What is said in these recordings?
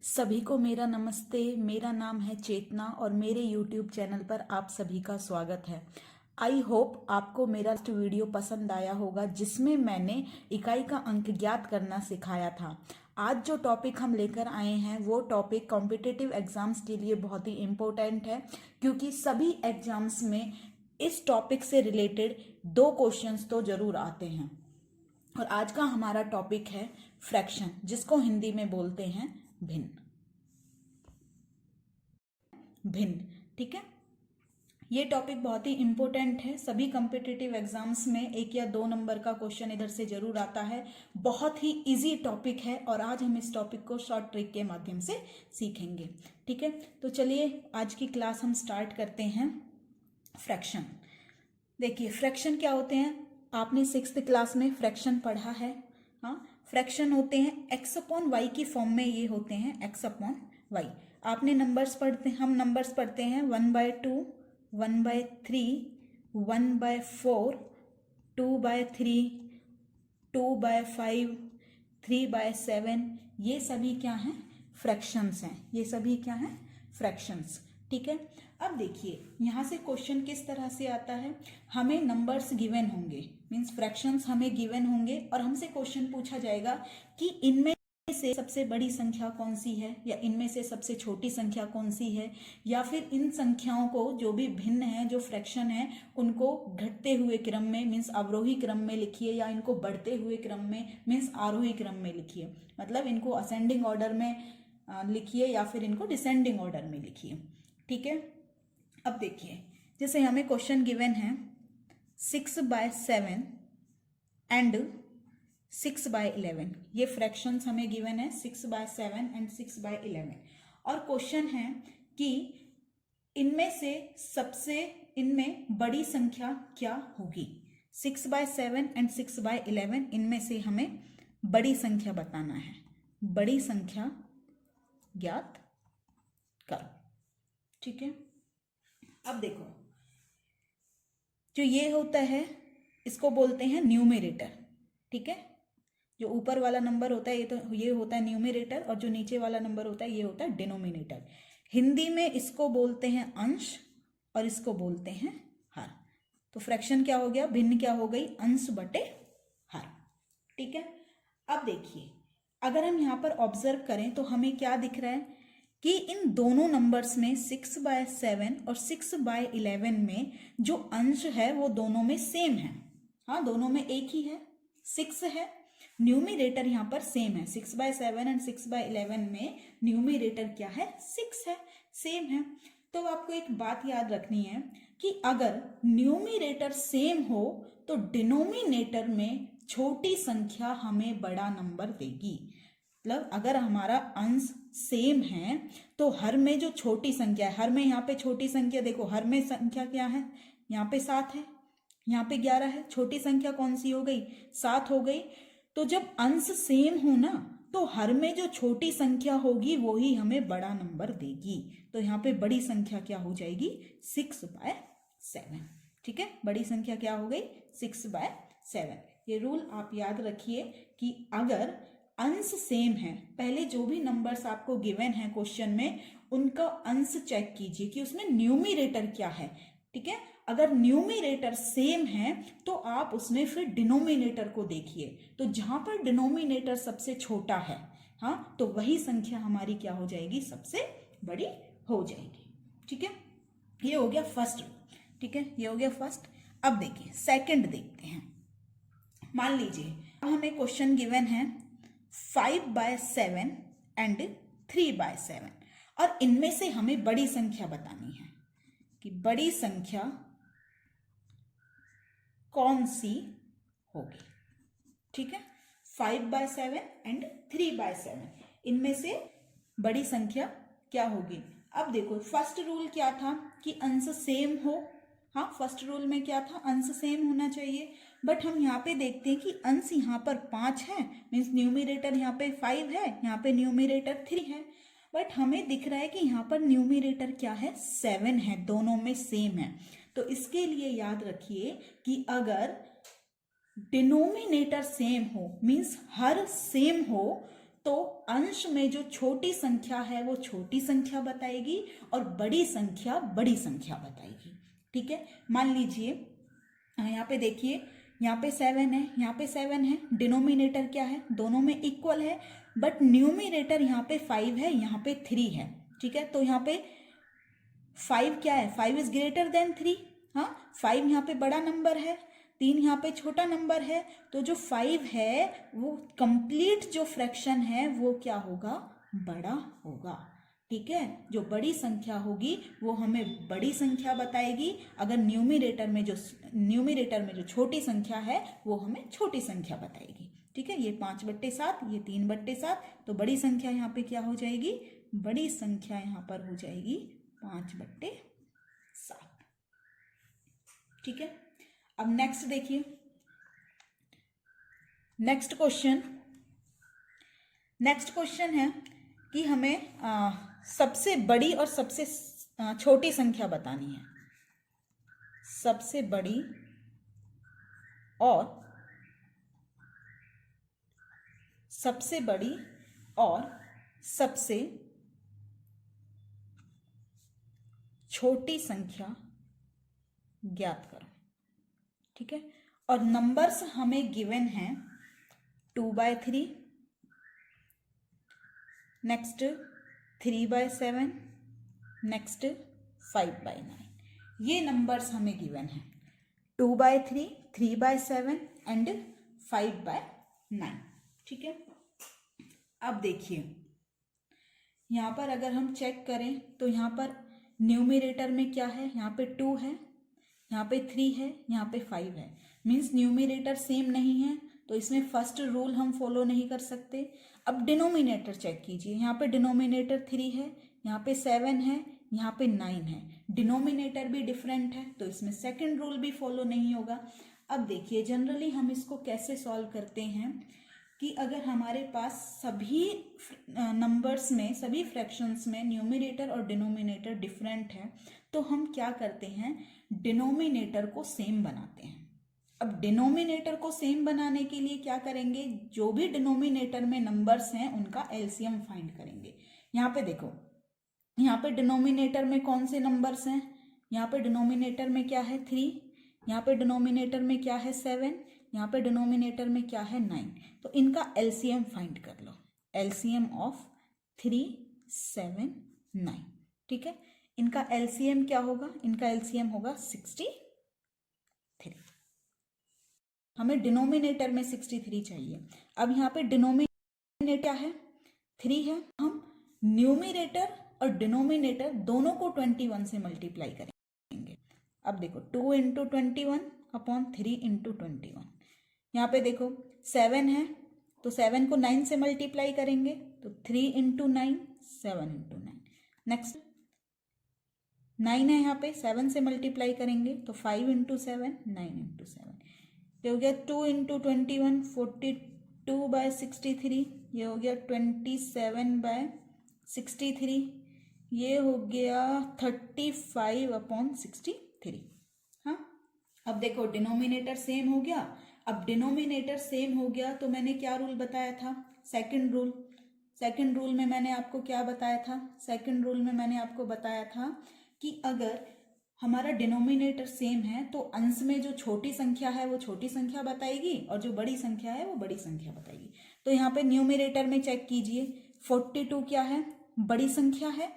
सभी को मेरा नमस्ते। मेरा नाम है चेतना और मेरे YouTube चैनल पर आप सभी का स्वागत है। आई होप आपको मेरा वीडियो पसंद आया होगा जिसमें मैंने इकाई का अंक ज्ञात करना सिखाया था। आज जो टॉपिक हम लेकर आए हैं वो टॉपिक कॉम्पिटिटिव एग्जाम्स के लिए बहुत ही इम्पोर्टेंट है, क्योंकि सभी एग्जाम्स में इस टॉपिक से रिलेटेड 2 क्वेश्चंस तो जरूर आते हैं। और आज का हमारा टॉपिक है फ्रैक्शन, जिसको हिंदी में बोलते हैं भिन्न। ठीक है, ये टॉपिक बहुत ही इंपॉर्टेंट है। सभी कॉम्पिटिटिव एग्जाम्स में 1 या 2 नंबर का क्वेश्चन इधर से जरूर आता है। बहुत ही इजी टॉपिक है और आज हम इस टॉपिक को शॉर्ट ट्रिक के माध्यम से सीखेंगे। ठीक है, तो चलिए आज की क्लास हम स्टार्ट करते हैं। फ्रैक्शन, देखिए फ्रैक्शन क्या होते हैं। आपने 6th क्लास में फ्रैक्शन पढ़ा है। हाँ, फ्रैक्शन होते हैं एक्स अपॉन वाई की फॉर्म में। ये होते हैं एक्स अपॉन वाई। आपने नंबर्स पढ़ते, हम नंबर्स पढ़ते हैं 1/2, 1/3, 1/4, 2/3, 2/5, 3/7। ये सभी क्या हैं? फ्रैक्शंस हैं। ये सभी क्या हैं? फ्रैक्शंस। ठीक है, अब देखिए यहाँ से क्वेश्चन किस तरह से आता है। हमें नंबर्स गिवन होंगे, मींस फ्रैक्शंस हमें गिवन होंगे और हमसे क्वेश्चन पूछा जाएगा कि इनमें से सबसे बड़ी संख्या कौन सी है, या इनमें से सबसे छोटी संख्या कौन सी है, या फिर इन संख्याओं को जो भी भिन्न है, जो फ्रैक्शन है, उनको घटते हुए क्रम में मीन्स अवरोही क्रम में लिखिए, या इनको बढ़ते हुए क्रम में मीन्स आरोही क्रम में लिखिए। मतलब इनको असेंडिंग ऑर्डर में लिखिए या फिर इनको डिसेंडिंग ऑर्डर में लिखिए। ठीक है, अब देखिए जैसे हमें क्वेश्चन गिवन है 6/7 एंड 6/11। ये फ्रैक्शंस हमें गिवन है 6/7 एंड 6/11। और क्वेश्चन है कि इनमें से सबसे इनमें बड़ी संख्या क्या होगी। 6/7 एंड 6/11 इनमें से हमें बड़ी संख्या बताना है। बड़ी संख्या ज्ञात करो। ठीक है, अब देखो जो ये होता है इसको बोलते हैं न्यूमरेटर। ठीक है, जो ऊपर वाला नंबर होता है ये होता है न्यूमरेटर, और जो नीचे वाला नंबर होता है ये होता है डिनोमिनेटर। हिंदी में इसको बोलते हैं अंश और इसको बोलते हैं हर। तो फ्रैक्शन क्या हो गया? भिन्न क्या हो गई? अंश बटे हर। ठीक है, अब देखिए अगर हम यहाँ पर ऑब्जर्व करें तो हमें क्या दिख रहा है कि इन दोनों नंबर्स में 6/7 और 6/11 में जो अंश है वो दोनों में सेम है। हाँ, दोनों में एक ही है, 6 है। न्यूमरेटर यहाँ पर सेम है। 6/7 एंड 6/11 में न्यूमरेटर क्या है? 6 है, सेम है। तो आपको एक बात याद रखनी है कि अगर न्यूमरेटर सेम हो तो डिनोमिनेटर में छोटी संख्या हमें बड़ा नंबर देगी। मतलब अगर हमारा अंश सेम है तो हर में जो छोटी संख्या है, हर में यहाँ पे छोटी संख्या देखो, हर में संख्या क्या है? यहाँ पे 7 है, यहाँ पे 11 है। छोटी संख्या कौन सी हो गई? 7 हो गई। तो जब अंश सेम हो ना तो हर में जो छोटी संख्या होगी वो ही हमें बड़ा नंबर देगी। तो यहाँ पे बड़ी संख्या क्या हो जाएगी? 6/7। ठीक है, बड़ी संख्या क्या हो गई? 6/7। ये रूल आप याद रखिए कि अगर अंश सेम है, पहले जो भी नंबर्स आपको गिवन है क्वेश्चन में उनका अंश चेक कीजिए कि उसमें न्यूमरेटर क्या है। ठीक है, अगर न्यूमरेटर सेम है तो आप उसमें फिर डिनोमिनेटर को देखिए। तो जहां पर डिनोमिनेटर सबसे छोटा है, हाँ, तो वही संख्या हमारी क्या हो जाएगी? सबसे बड़ी हो जाएगी। ठीक है, ये हो गया फर्स्ट। ठीक है, ये हो गया फर्स्ट। अब देखिए सेकंड देखते हैं। मान लीजिए अब हमें क्वेश्चन गिवन है 5/7 एंड 3/7 और इनमें से हमें बड़ी संख्या बतानी है कि बड़ी संख्या कौन सी होगी। ठीक है, 5/7 एंड 3/7 इनमें से बड़ी संख्या क्या होगी। अब देखो फर्स्ट रूल क्या था कि अंश सेम हो। हाँ, फर्स्ट रूल में क्या था? अंश सेम होना चाहिए। बट हम यहाँ पे देखते हैं कि अंश यहाँ पर 5 है, मीन्स न्यूमरेटर यहाँ पे 5 है, यहाँ पे न्यूमरेटर 3 है। बट हमें दिख रहा है कि यहाँ पर न्यूमरेटर क्या है? 7 है, दोनों में सेम है। तो इसके लिए याद रखिए कि अगर डिनोमिनेटर सेम हो मीन्स हर सेम हो तो अंश में जो छोटी संख्या है वो छोटी संख्या बताएगी और बड़ी संख्या बड़ी संख्या बताएगी। ठीक है, मान लीजिए यहाँ पे देखिए, यहाँ पे 7 है, यहाँ पे 7 है, डिनोमिनेटर क्या है, दोनों में इक्वल है, बट न्यूमिनेटर यहाँ पे 5 है, यहाँ पे 3 है। ठीक है, तो यहाँ पे 5 क्या है, 5 इज ग्रेटर देन 3। हाँ, 5 यहाँ पे बड़ा नंबर है, 3 यहाँ पे छोटा नंबर है, तो जो 5 है वो कंप्लीट जो फ्रैक्शन है वो क्या होगा, बड़ा होगा। ठीक है, जो बड़ी संख्या होगी वो हमें बड़ी संख्या बताएगी, अगर न्यूमिनेटर में जो छोटी संख्या है वो हमें छोटी संख्या बताएगी। ठीक है, ये 5/7, ये 3/7, तो बड़ी संख्या यहाँ पे क्या हो जाएगी, बड़ी संख्या यहाँ पर हो जाएगी 5/7। ठीक है, अब नेक्स्ट देखिए, नेक्स्ट क्वेश्चन है कि हमें सबसे बड़ी और सबसे छोटी संख्या बतानी है। सबसे बड़ी और सबसे छोटी संख्या ज्ञात करो। ठीक है, और नंबर्स हमें गिवन हैं 2/3, नेक्स्ट 3/7, नेक्स्ट 5/9। ये नंबर्स हमें गिवन हैं 2/3, 3/7 एंड 5/9। ठीक है, अब देखिए यहाँ पर अगर हम चेक करें तो यहाँ पर न्यूमिनेटर में क्या है, यहाँ पे 2 है, यहाँ पे 3 है, यहाँ पे 5 है, मीन्स न्यूमिनेटर सेम नहीं है, तो इसमें फर्स्ट रूल हम फॉलो नहीं कर सकते। अब डिनोमिनेटर चेक कीजिए, यहाँ पे डिनोमिनेटर 3 है, यहाँ पे 7 है, यहाँ पे 9 है, डिनोमिनेटर भी डिफरेंट है, तो इसमें सेकंड रूल भी फॉलो नहीं होगा। अब देखिए जनरली हम इसको कैसे सॉल्व करते हैं कि अगर हमारे पास सभी नंबर्स में, सभी फ्रैक्शंस में न्यूमिनेटर और डिनोमिनेटर डिफरेंट है, तो हम क्या करते हैं, डिनोमिनेटर को सेम बनाते हैं। अब डिनोमिनेटर को सेम बनाने के लिए क्या करेंगे, जो भी डिनोमिनेटर में नंबर्स हैं उनका एलसीएम फाइंड करेंगे। यहाँ पे देखो, यहाँ पे डिनोमिनेटर में कौन से नंबर्स हैं, यहाँ पे डिनोमिनेटर में क्या है 3, यहाँ पे डिनोमिनेटर में क्या है 7, यहाँ पे डिनोमिनेटर में क्या है 9, तो इनका एलसीएम फाइंड कर लो, एलसीएम ऑफ 3, 7, 9। ठीक है, इनका एलसीएम क्या होगा, इनका एलसीएम होगा 63। हमें डिनोमिनेटर में 63 चाहिए। अब यहाँ पे डिनोमिनेटर क्या है, 3 है, हम न्यूमिनेटर और डिनोमिनेटर दोनों को 21 से मल्टीप्लाई करेंगे। अब देखो 2 × 21 अपॉन 3 × 21, यहाँ पे देखो 7 है, तो 7 को 9 से मल्टीप्लाई करेंगे, तो 3 × 9, 7 × 9। नेक्स्ट 9 है, यहाँ पे 7 से मल्टीप्लाई करेंगे, तो 5 × 7, 9 × 7, ये हो गया 2 × 21, 42/63, ये हो गया 27/63, ये हो गया 35/63। हाँ, अब देखो डिनोमिनेटर सेम हो गया। अब डिनोमिनेटर सेम हो गया तो मैंने क्या रूल बताया था, सेकंड रूल में मैंने आपको क्या बताया था, सेकंड रूल में मैंने आपको बताया था कि अगर हमारा डिनोमिनेटर सेम है तो अंश में जो छोटी संख्या है वो छोटी संख्या बताएगी और जो बड़ी संख्या है वो बड़ी संख्या बताएगी। तो यहाँ पे न्यूमिनेटर में चेक कीजिए, 42 क्या है, बड़ी संख्या है,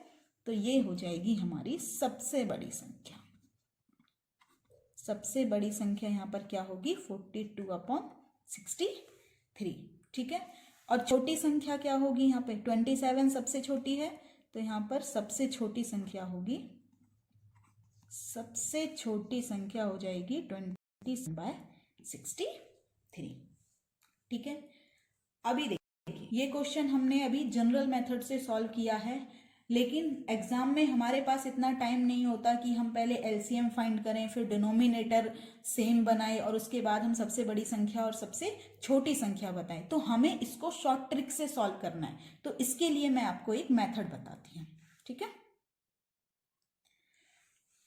तो ये हो जाएगी हमारी सबसे बड़ी संख्या। सबसे बड़ी संख्या यहाँ पर क्या होगी, 42/63। ठीक है, और छोटी संख्या क्या होगी, यहाँ पे 27 सबसे छोटी है, तो यहाँ पर सबसे छोटी संख्या होगी, सबसे छोटी संख्या हो जाएगी 20/63। ठीक है, अभी देखिए ये क्वेश्चन हमने अभी जनरल मेथड से सॉल्व किया है, लेकिन एग्जाम में हमारे पास इतना टाइम नहीं होता कि हम पहले एलसीएम फाइंड करें, फिर डिनोमिनेटर सेम बनाए और उसके बाद हम सबसे बड़ी संख्या और सबसे छोटी संख्या बताएं। तो हमें इसको शॉर्ट ट्रिक से सॉल्व करना है, तो इसके लिए मैं आपको एक मेथड बताती हूँ। ठीक है,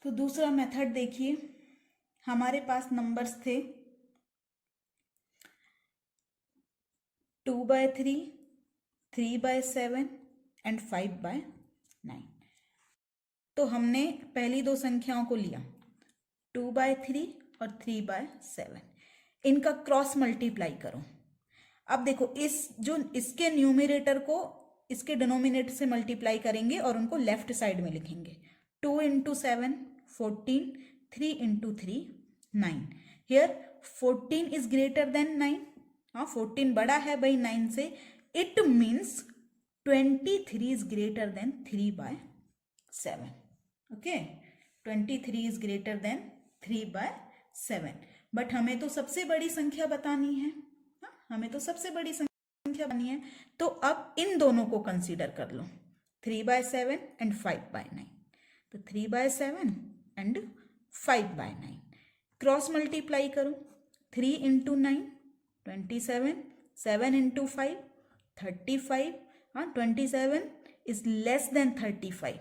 तो दूसरा मेथड देखिए, हमारे पास नंबर्स थे 2/3, 3/7 एंड 5/9। तो हमने पहली दो संख्याओं को लिया 2/3 और 3/7, इनका क्रॉस मल्टीप्लाई करो। अब देखो इसके न्यूमरेटर को इसके डिनोमिनेटर से मल्टीप्लाई करेंगे और उनको लेफ्ट साइड में लिखेंगे। 2 × 7 14, 3 × 3 9। Here 14 is greater than 9। हाँ, 14 बड़ा है भाई 9 से। It means 23 is greater than 3/7। Okay, 23 is greater than 3/7। But हमें तो सबसे बड़ी संख्या बतानी है। हाँ, हमें तो सबसे बड़ी संख्या बतानी है। तो अब इन दोनों को कंसीडर कर लो, 3/7 एंड 5/9। तो 3/7 एंड 5/9 क्रॉस मल्टीप्लाई करो। 3 × 9 27, 7 × 5 35। हाँ, 27 is less than 35।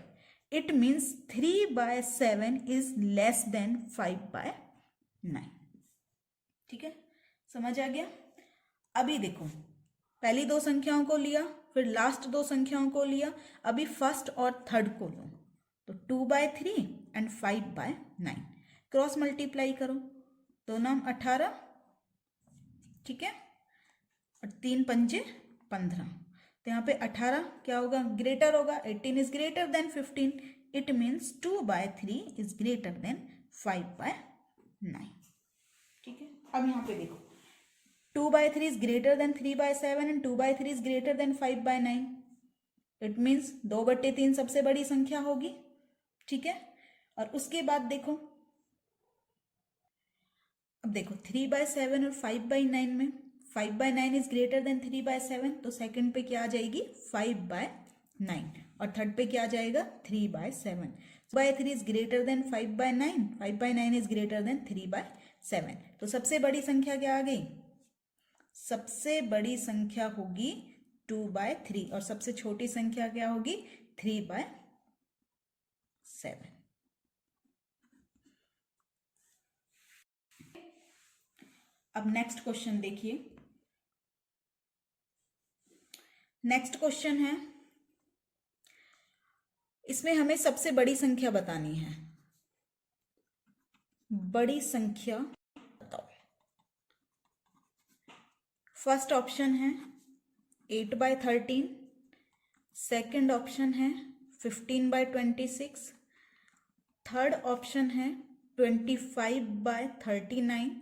It means 3/7 is less than 5/9। ठीक है, समझ आ गया। अभी देखो, पहली दो संख्याओं को लिया, फिर लास्ट दो संख्याओं को लिया, अभी फर्स्ट और थर्ड को लो। तो 2/3 एंड 5/9 क्रॉस मल्टीप्लाई करो। 2 नाम 18, ठीक है, और 3 पंजे 15। तो यहाँ पे 18 क्या होगा, ग्रेटर होगा। 18 is greater than 15। It means 2/3 is greater than 5/9। ठीक है, अब यहाँ पे देखो 2/3 is greater than 3/7 and 2/3 is greater than 5/9। It means 2/3 सबसे बड़ी संख्या होगी। ठीक है, और उसके बाद देखो, अब देखो 3/7 और 5/9 में 5/9 इज ग्रेटर देन 3/7, तो सेकंड पे क्या आ जाएगी 5/9, और थर्ड पे क्या आ जाएगा 3/7। 2/3 is greater than 5/9, 5/9 is greater than 3/7। तो सबसे बड़ी संख्या क्या आ गई, सबसे बड़ी संख्या होगी 2/3, और सबसे छोटी संख्या क्या होगी 3/7। अब नेक्स्ट क्वेश्चन देखिए। नेक्स्ट क्वेश्चन है, इसमें हमें सबसे बड़ी संख्या बतानी है। बड़ी संख्या बताओ। फर्स्ट ऑप्शन है 8/13, सेकंड ऑप्शन है 15/26, थर्ड ऑप्शन है 25/39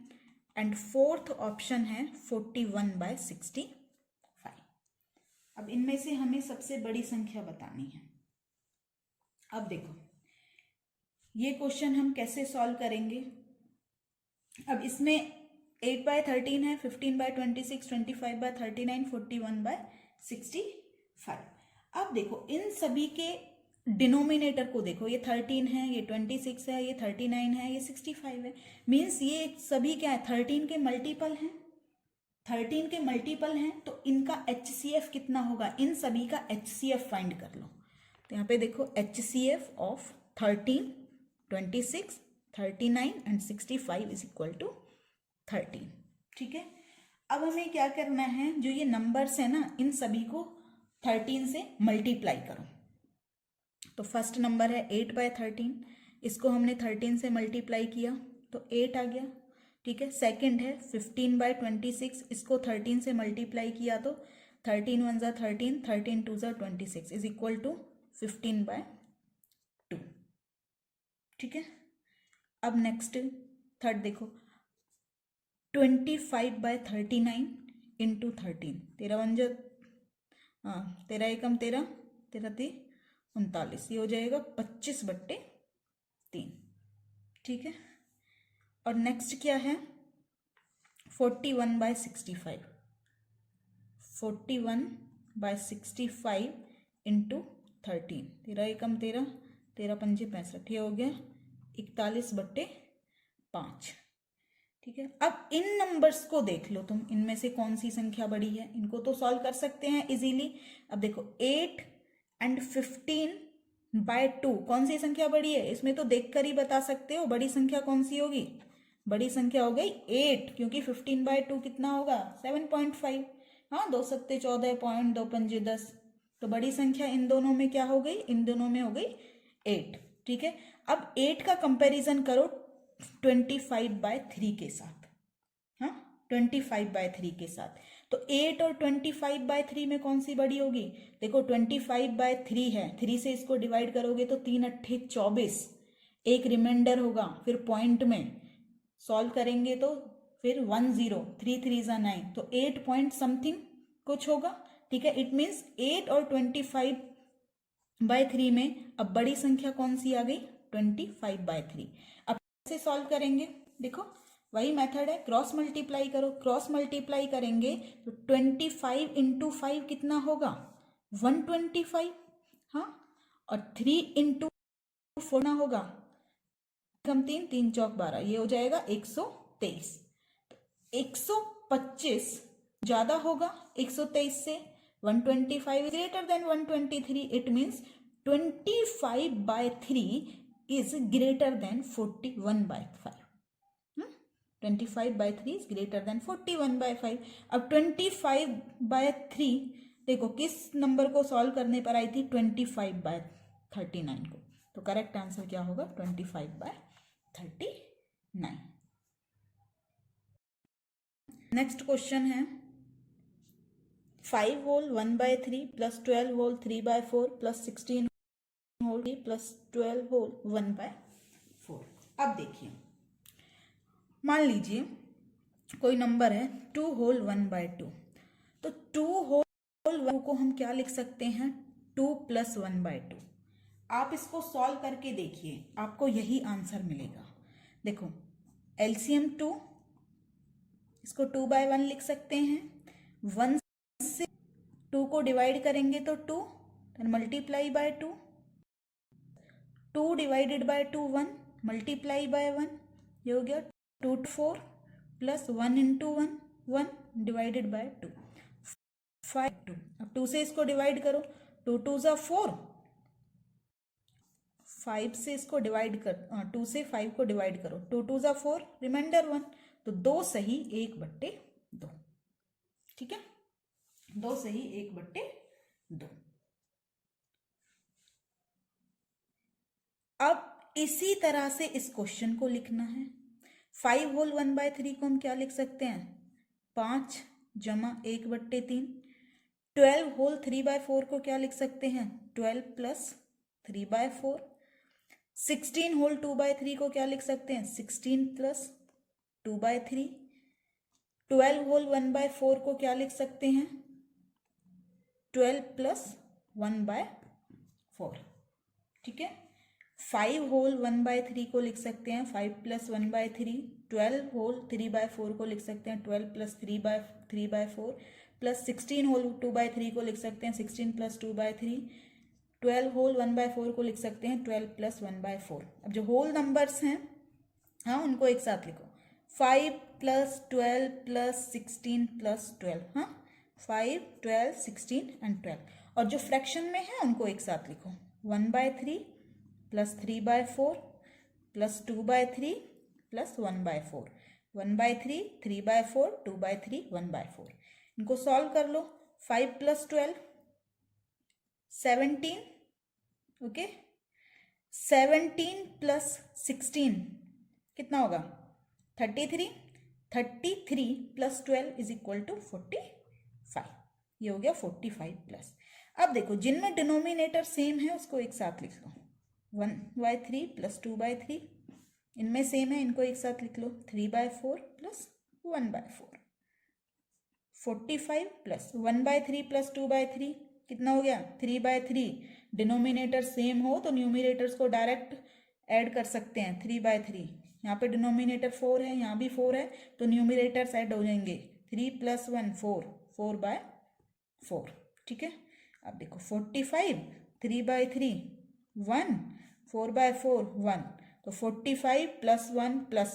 एंड फोर्थ ऑप्शन है 41/65। अब इनमें से हमें सबसे बड़ी संख्या बतानी है। अब देखो ये क्वेश्चन हम कैसे सॉल्व करेंगे। अब इसमें 8/13 है, 15/26, 25/39, 41/65। अब देखो इन सभी के डिनोमिनेटर को देखो, ये 13 है, ये 26 है, ये 39 है, ये 65 है। मीन्स ये सभी क्या है, 13 के मल्टीपल हैं। 13 के मल्टीपल हैं, तो इनका HCF कितना होगा, इन सभी का HCF फाइंड कर लो। तो यहाँ पे देखो HCF of 13, 26, 39 and 65 is equal to 13। ठीक है, अब हमें क्या करना है, जो ये नंबर्स है ना, इन सभी को 13 से मल्टीप्लाई करो। तो फर्स्ट नंबर है 8/13, इसको हमने 13 से मल्टीप्लाई किया तो 8 आ गया। ठीक है, सेकंड है 15/26, इसको 13 से मल्टीप्लाई किया तो 13 1 ज़ा 13, 13 2 ज़ा 26 इज इक्वल टू 15/2। ठीक है, अब नेक्स्ट थर्ड देखो 25/39 इंटू 13, 13 1 ज़ा 13 एकम 13, 13 3 39, ये हो जाएगा 25/3। ठीक है, और नेक्स्ट क्या है 41/65, 41/65 इंटू 13, 13 एकम 13, 13 पंजे 65, ये हो गया 41/5। ठीक है, अब इन नंबर्स को देख लो तुम, इनमें से कौन सी संख्या बड़ी है, इनको तो सॉल्व कर सकते हैं इजीली। अब देखो 8 एंड 15/2 कौन सी संख्या बड़ी है, इसमें तो देखकर ही बता सकते हो बड़ी संख्या कौन सी होगी। बड़ी संख्या हो गई 8, क्योंकि 15/2 कितना होगा 7.5। हाँ, 2 सत्ते 14 पॉइंट 2 पंजे 10, तो बड़ी संख्या इन दोनों में क्या हो गई, इन दोनों में हो गई 8। ठीक है, अब 8 का कंपैरिजन करो 25/3 के साथ। हाँ, 25/3 के साथ, तो 8 और 25/3 में कौन सी बड़ी होगी? देखो 25/3 है, 3 से इसको डिवाइड करोगे तो 3 अट्ठे 24, एक रिमाइंडर होगा, फिर पॉइंट में सॉल्व करेंगे तो फिर 1 0, 3 3 9, तो 8 पॉइंट समथिंग कुछ होगा। ठीक है, इट मीन्स 8 और 25/3 में अब बड़ी संख्या कौन सी आ गई? 25/3। अब कैसे सॉल्व करेंगे? देखो वही मेथड है, क्रॉस मल्टीप्लाई करो, क्रॉस मल्टीप्लाई करेंगे तो 25 इंटू 5 कितना होगा? 125। हाँ, और 3 इंटू 4 ना होगा, कम 3 3 चौक 12, ये हो जाएगा 123। 125 ज्यादा होगा 123 से, 125 greater than 123, it means 25/3 is greater than 41/5। 25/3 is greater than 41/5। अब 25/3 देखो किस नंबर को सॉल्व करने पर आई थी? 25/39 को, तो करेक्ट आंसर क्या होगा? 25/39। नेक्स्ट क्वेश्चन है 5 whole 1/3 plus 12 whole 3/4 plus 16 whole plus 12 whole 1/4। अब देखिए, मान लीजिए कोई नंबर है 2 होल 1/2, तो 2 होल 1 को हम क्या लिख सकते हैं? 2 प्लस 1/2। आप इसको सॉल्व करके देखिए, आपको यही आंसर मिलेगा। देखो एलसीएम 2, इसको 2/1 लिख सकते हैं, 1 से 2 को डिवाइड करेंगे तो 2, then multiply by 2, 2 divided by 2 1, multiply by 1, ये हो गया 2 to 4 plus 1 into 1 1 divided by 2 5 2। अब 2 से इसको डिवाइड करो, 2 2 ज़ा 4, 5 से इसको डिवाइड कर 2 से 5 को डिवाइड करो, 2 2 ज़ा 4, रिमाइंडर 1, तो 2 सही 1/2। ठीक है, 2 सही 1/2। अब इसी तरह से इस क्वेश्चन को लिखना है। 5 होल 1/3 को हम क्या लिख सकते हैं? 5 जमा 1/3। 12 होल 3/4 को क्या लिख सकते हैं? 12 प्लस 3/4। 16 होल 2/3 को क्या लिख सकते हैं? 16 प्लस 2/3। 12 होल 1/4 को क्या लिख सकते हैं? 12 प्लस 1/4। ठीक है, 5 होल 1/3 को लिख सकते हैं 5 प्लस 1/3। 12 होल 3/4 को लिख सकते हैं 12 प्लस 3/4, प्लस 16 होल 2/3 को लिख सकते हैं 16 प्लस 2/3। 12 होल 1/4 को लिख सकते हैं 12 प्लस 1/4। अब जो होल नंबर्स हैं, हाँ, उनको एक साथ लिखो, 5 प्लस 12 प्लस 16 प्लस 12। हाँ, 5 12 16 एंड 12। और जो फ्रैक्शन में है उनको एक साथ लिखो, 1/3 प्लस 3/4 प्लस 2/3 प्लस 1/4, 1/3 3/4 2/3 1/4। इनको सॉल्व कर लो, 5 प्लस 12 17, ओके, 17 प्लस 16 कितना होगा? 33। 33 प्लस 12 इज इक्वल टू 45, ये हो गया 45 प्लस। अब देखो जिनमें डिनोमिनेटर सेम है उसको एक साथ लिख लो, 1/3 प्लस 2/3, इनमें सेम है, इनको एक साथ लिख लो, 3/4 प्लस 1/4। 45 प्लस 1/3 प्लस 2/3 कितना हो गया? 3/3। डिनोमिनेटर सेम हो तो न्यूमिनेटर्स को डायरेक्ट ऐड कर सकते हैं, 3/3। यहाँ पे डिनोमिनेटर 4 है, यहाँ भी 4 है, तो न्यूमिनेटर्स ऐड हो जाएंगे, 3 प्लस 1 4, 4/4। ठीक है, अब देखो 45 3/3 1, 4/4 1, तो 45 प्लस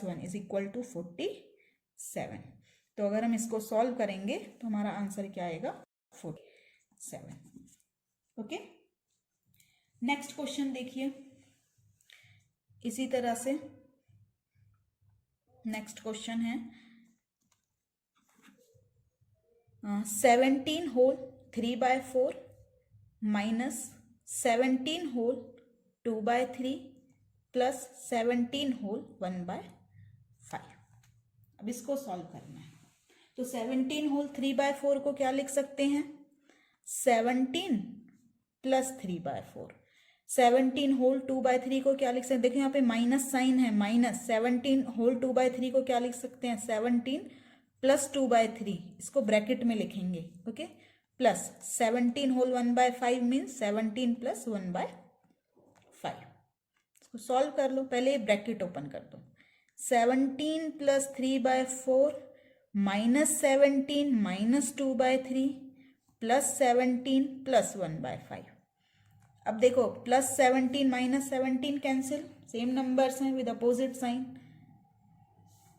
1 इज इक्वल टू 47। तो अगर हम इसको सॉल्व करेंगे तो हमारा आंसर क्या आएगा? 47। ओके, नेक्स्ट क्वेश्चन देखिए, इसी तरह से नेक्स्ट क्वेश्चन है 17 whole 3/4 minus 17 whole 2/3 plus 17 whole 1/5। अब इसको सॉल्व करना है। तो 17 होल 3/4 को क्या लिख सकते हैं? 17 प्लस 3/4। 17 होल 2/3 को क्या लिख सकते हैं? देखिए यहाँ पे माइनस साइन है, माइनस 17 होल 2/3 को क्या लिख सकते हैं? 17 प्लस 2/3, इसको ब्रैकेट में लिखेंगे, okay, plus 17 whole 1/5 means 17 plus 1/5। इसको सॉल्व कर लो, पहले ये ब्रैकेट ओपन कर दो। 17 plus 3/4 minus 17 minus 2/3 plus 17 plus 1/5। अब देखो plus 17 minus 17 cancel, same numbers हैं विद अपोजिट साइन,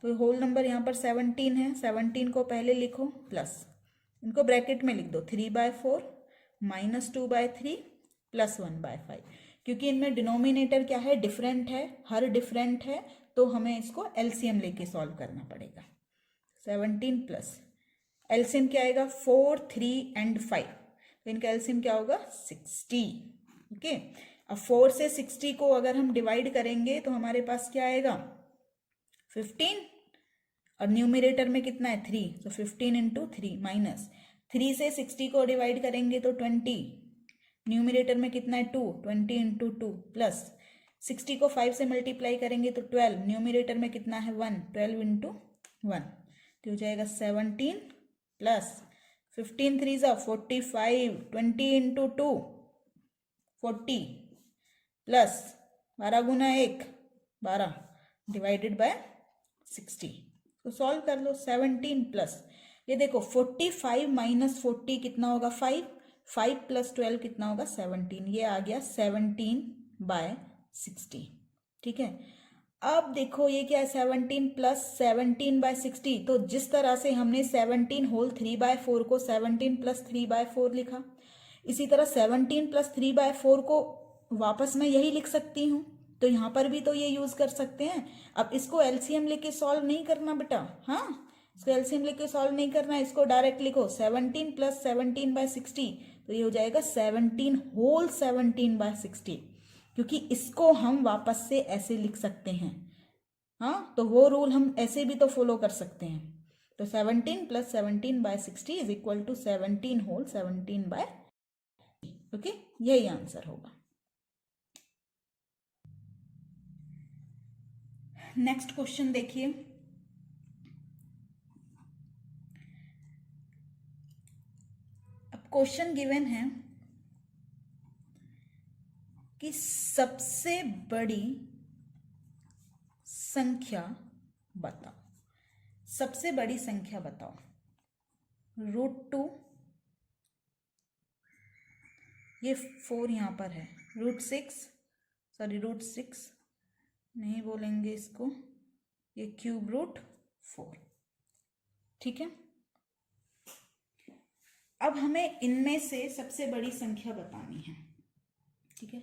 तो होल नंबर यहाँ पर 17 है, 17 को पहले लिखो प्लस, इनको ब्रैकेट में लिख दो, 3/4 माइनस 2/3 प्लस 1/5। क्योंकि इनमें डिनोमिनेटर क्या है? डिफरेंट है, हर डिफरेंट है, तो हमें इसको एलसीएम लेके सॉल्व करना पड़ेगा। 17 प्लस एलसीएम क्या आएगा? 4, 3 एंड 5, तो इनका एलसीएम क्या होगा? 60। ओके, अब 4 से 60 को अगर हम डिवाइड करेंगे तो हमारे पास क्या आएगा? 15, और न्यूमिरेटर में कितना है? 3, तो 15 इंटू 3 माइनस 3 से 60 को डिवाइड करेंगे तो 20, न्यूमिरेटर में कितना है? 2, 20 इंटू 2 प्लस 60 को 5 से मल्टीप्लाई करेंगे तो 12, न्यूमिरेटर में कितना है? 1, 12 इंटू 1, तो हो जाएगा 17 प्लस 15 3 ज़ा 45, 20 into 2 40 plus 12 Guna 1 12 divided by 60। तो सॉल्व कर लो। 17 प्लस, ये देखो 45 माइनस 40 कितना होगा? 5, 5 प्लस 12 कितना होगा? 17, ये आ गया 17/60। ठीक है, अब देखो ये क्या है? 17 प्लस 17/60, तो जिस तरह से हमने 17 होल 3/4 को 17 प्लस 3/4 लिखा, इसी तरह 17 प्लस 3/4 को वापस मैं यही लिख सकती हूँ, तो यहाँ पर भी तो ये यूज कर सकते हैं। अब इसको एलसीएम लेके सॉल्व नहीं करना बेटा, हाँ, इसको एलसीएम लेके सॉल्व नहीं करना, इसको डायरेक्ट लिखो 17 प्लस 17/60, तो ये हो जाएगा 17 होल 17/60, क्योंकि इसको हम वापस से ऐसे लिख सकते हैं, हाँ, तो वो रूल हम ऐसे भी तो फॉलो कर सकते हैं। तो 17 plus 17/60 is equal to 17 whole 17/, okay, यही आंसर होगा। नेक्स्ट क्वेश्चन देखिए, अब क्वेश्चन गिवन है कि सबसे बड़ी संख्या बताओ, सबसे बड़ी संख्या बताओ। √2, ये 4 यहां पर है, √6 नहीं बोलेंगे इसको, ये क्यूब रूट 4। ठीक है, अब हमें इनमें से सबसे बड़ी संख्या बतानी है। ठीक है,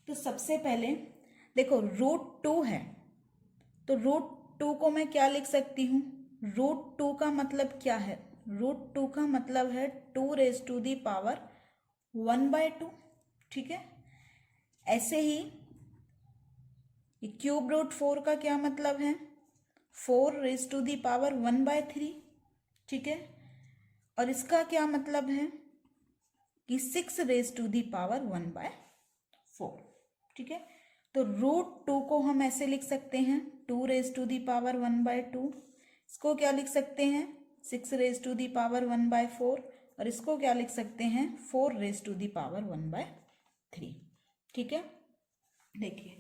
तो सबसे पहले देखो √2 है, तो √2 को मैं क्या लिख सकती हूँ? √2 का मतलब क्या है? √2 का मतलब है 2⁻²। ठीक है, ऐसे ही क्यूब रूट 4 का क्या मतलब है? 4⁻⁻⁴। ठीक है, और इसका क्या मतलब है कि 6⁻⁴। ठीक है, तो √2 को हम ऐसे लिख सकते हैं 2⁻⁻⁴, इसको क्या लिख सकते हैं? 6⁻⁴, और इसको क्या लिख सकते हैं? 4⁻⁴। ठीक है, देखिए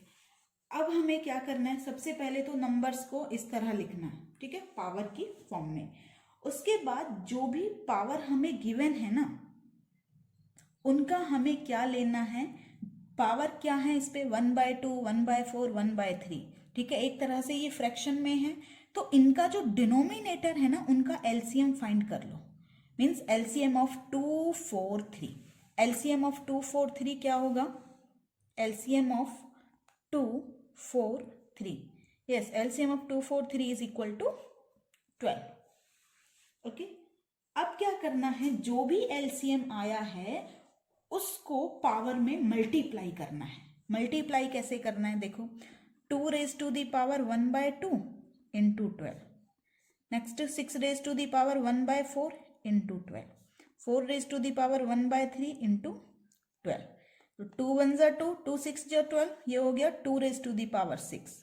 अब हमें क्या करना है, सबसे पहले तो नंबर्स को इस तरह लिखना है, ठीक है, पावर की फॉर्म में। उसके बाद जो भी पावर हमें गिवन है ना, उनका हमें क्या लेना है? पावर क्या है इस पे? 1/2, 1/4, 1/3। ठीक है, एक तरह से ये फ्रैक्शन में है, तो इनका जो डिनोमिनेटर है ना, उनका एलसीएम फाइंड कर लो। Means LCM of 2, 4, 3। LCM of 2, 4, 3 क्या होगा? LCM of 2, 4, 3, yes, LCM of 2, 4, 3 is equal to 12. Okay, अब क्या करना है, जो भी एलसीएम आया है उसको पावर में मल्टीप्लाई करना है। मल्टीप्लाई कैसे करना है, देखो 2 raise to the power 1/2 into 12, next 6 raise to the power 1/4 into 12, 4 raise to the power 1/3 into 12। तो 2 1 जा 2, 2 6 जा 12, ये हो गया 2 रेज टू दी पावर 6,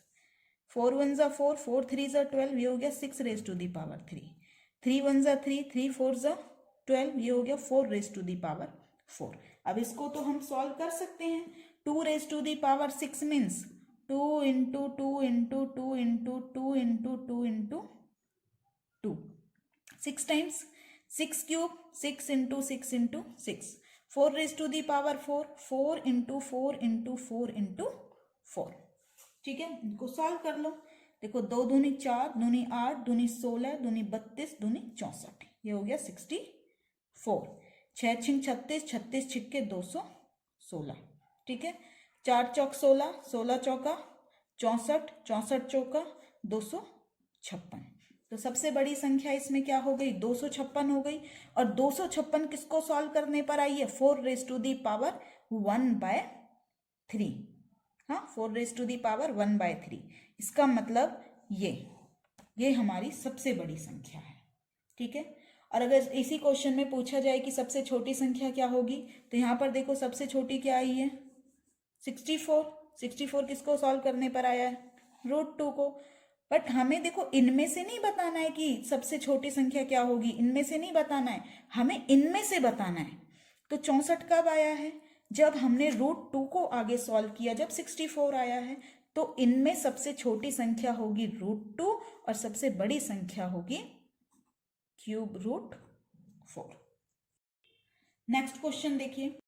4 1 जा 4, 4 3 जा 12, ये हो गया 6 रेज टू दी पावर 3, 3 1 जा 3, 3 4 जा 12, ये हो गया 4 रेज टू दी पावर 4। अब इसको तो हम सॉल्व कर सकते हैं। 2 raise to the power 6 means 2 into 2 into 2 into 2 into 2 into 2, 6 times 6 cube 6 into 6 into 6, 4 raise to the power 4, 4 into 4 into 4 into 4। ठीक है, इनको सॉल्व कर लो। देखो 2 दूनी 4, दूनी 8, दूनी 16, दूनी 32, दूनी 64, ये हो गया 64। 6 छिंग 36, 36 छिक्के 216। ठीक है, 4 चौक 16, 16 चौका 64, 64 चौका 256। तो सबसे बड़ी संख्या इसमें क्या हो गई, 256 हो गई। और 256 किसको सॉल्व करने पर आई है, 4 रेज टू दी पावर 1/3। हाँ, 4 रेज टू दी पावर 1/3। इसका मतलब ये हमारी सबसे बड़ी संख्या है। ठीक है, और अगर इसी क्वेश्चन में पूछा जाए कि सबसे छोटी संख्या क्या होगी, तो यहाँ पर देखो सबसे छोटी क्या आई है, 64। 64 किसको सॉल्व करने पर आया है, √2 को। बट हमें देखो इनमें से नहीं बताना है कि सबसे छोटी संख्या क्या होगी, इनमें से नहीं बताना है, हमें इनमें से बताना है। तो 64 कब आया है, जब हमने √2 को आगे सॉल्व किया, जब 64 आया है। तो इनमें सबसे छोटी संख्या होगी √2 और सबसे बड़ी संख्या होगी √4। नेक्स्ट क्वेश्चन देखिए,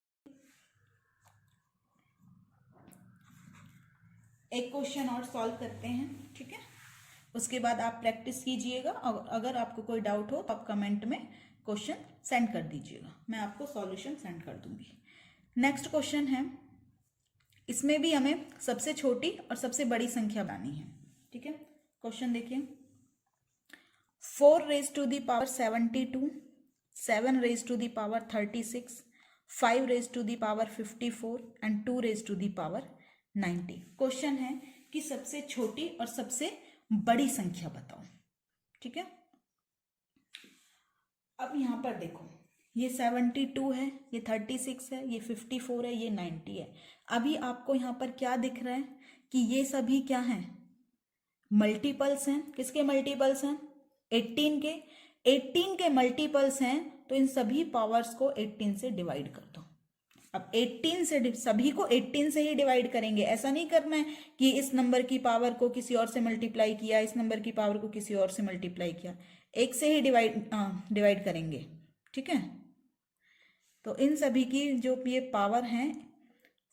एक क्वेश्चन और सॉल्व करते हैं। ठीक है, उसके बाद आप प्रैक्टिस कीजिएगा। अगर आपको कोई डाउट हो तो आप कमेंट में क्वेश्चन सेंड कर दीजिएगा, मैं आपको सॉल्यूशन सेंड कर दूंगी। नेक्स्ट क्वेश्चन है, इसमें भी हमें सबसे छोटी और सबसे बड़ी संख्या बनानी है। ठीक है, क्वेश्चन देखिए, 4 raise to the power 72, 7 raise to the power 36, 5 raise to the power 54 and 2 raise to the power 90। Question है कि सबसे छोटी और सबसे बड़ी संख्या बताओ। ठीक है, अब यहां पर देखो, ये 72 है, ये 36 है, ये 54 है, ये 90 है। अभी आपको यहाँ पर क्या दिख रहा है कि ये सभी क्या हैं, मल्टीपल्स हैं। किसके मल्टीपल्स हैं, 18 के। 18 के मल्टीपल्स हैं, तो इन सभी पावर्स को 18 से डिवाइड कर दो। अब 18 से सभी को 18 से ही डिवाइड करेंगे, ऐसा नहीं करना है कि इस नंबर की पावर को किसी और से मल्टीप्लाई किया, इस नंबर की पावर को किसी और से मल्टीप्लाई किया, एक से ही डिवाइड करेंगे। ठीक है, तो इन सभी की जो ये पावर हैं,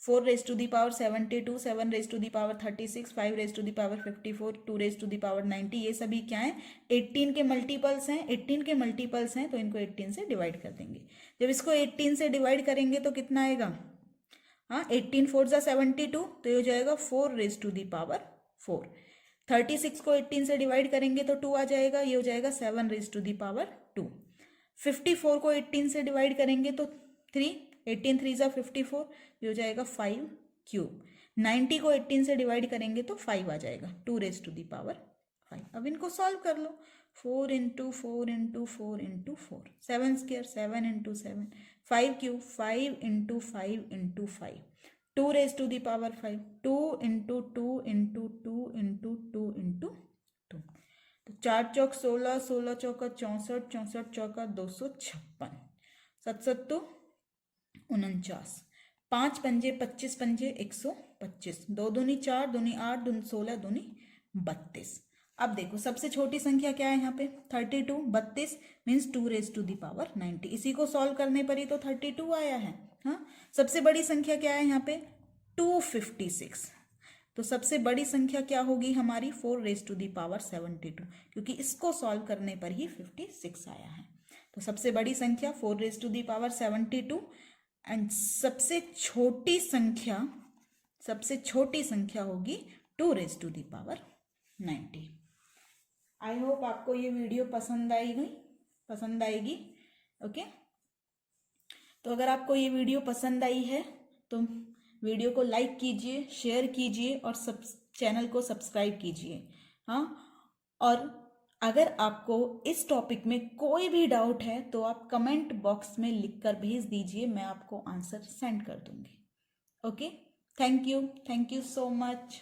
4 raise to the power 72, 7 raise to the power 36, 5 raise to the power 54, 2 raise to the power 90, ये सभी क्या हैं, 18 के मल्टीपल्स हैं। 18 के मल्टीपल्स हैं तो इनको 18 से डिवाइड कर देंगे। जब इसको 18 से डिवाइड करेंगे तो कितना आएगा, हाँ 18 4 जा 72, तो ये हो जाएगा 4 रेज टू दी पावर 4। 36 को 18 से डिवाइड करेंगे तो 2 आ जाएगा, ये हो जाएगा 7 रेज टू दी पावर 2। 54 को 18 से डिवाइड करेंगे तो 3, 18 3 जा 54, ये हो जाएगा 5 क्यूब। 90 को 18 से डिवाइड करेंगे तो 5 आ जाएगा, 2 रेज टू दी पावर 5। अब इनको सॉल्व कर लो, 4 into 4 into 4 into 4, 7 square 7 into 7, 5 cube 5 into 5 into 5, 2 raise to the power 5, 2 into 2 into 2 into 2 into 2। तो 4 चौक 16, 16 चौका 64, 64 चौका 256, 7 सत्तू 49, 5 पंजे 25 पंजे 125, 2 दूनी 4, दूनी 8, दूनी 16, दूनी 32। अब देखो सबसे छोटी संख्या क्या है यहाँ पे, 32, 32 means 2 raise to the power 90। इसी को सॉल्व करने पर ही तो 32 आया है। हाँ, सबसे बड़ी संख्या क्या है यहाँ पे, 256। तो सबसे बड़ी संख्या क्या होगी हमारी, 4 रेज टू दी पावर 72, क्योंकि इसको सॉल्व करने पर ही 56 आया है। तो सबसे बड़ी संख्या 4 raise to the power 72 and सबसे छोटी संख्या होगी 2 raise to the power 90। I hope आपको ये वीडियो पसंद आएगी। ओके, तो अगर आपको ये वीडियो पसंद आई है तो वीडियो को लाइक कीजिए, शेयर कीजिए और चैनल को सब्सक्राइब कीजिए। हाँ, और अगर आपको इस टॉपिक में कोई भी डाउट है तो आप कमेंट बॉक्स में लिखकर भेज दीजिए, मैं आपको आंसर सेंड कर दूंगी। Okay, thank you so much.